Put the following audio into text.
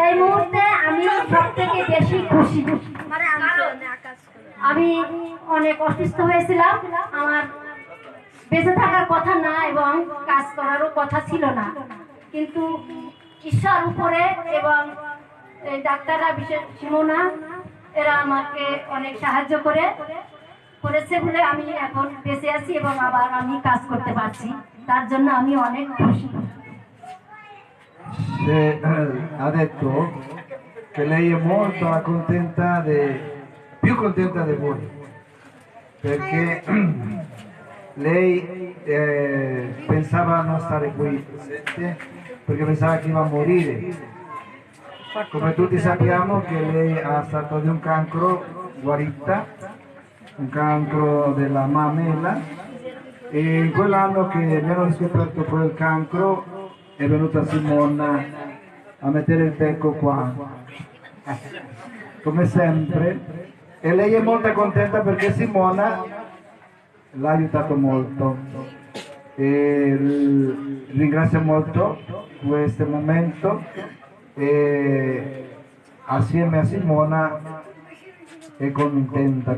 এই মুহূর্তে আমি সবথেকে বেশি খুশি। আমি অনেক অসুস্থ হয়েছিলাম, আমার বেঁচে থাকার কথা না এবং কাজ করারও কথা ছিল না, কিন্তু ঈশ্বর উপরে এবং ডাক্তাররা বিশেষ সিমোনা এরা আমাকে অনেক সাহায্য করেছে বলে আমি এখন বেঁচে আছি এবং আবার আমি কাজ করতে পারছি, তার জন্য আমি অনেক খুশি। Ha detto che lei è molto contenta più contenta di voi, perché lei pensava non stare qui, perché pensava che iba a morire. Come tutti sappiamo che lei ha stato di un cancro guarita, un cancro della mammella, e in quell'anno che mi hanno scoperto quel cancro è venuta Simona a mettere il becco qua, come sempre, e lei è molto contenta perché Simona l'ha aiutato molto e ringrazio molto questo momento e assieme a Simona è contenta.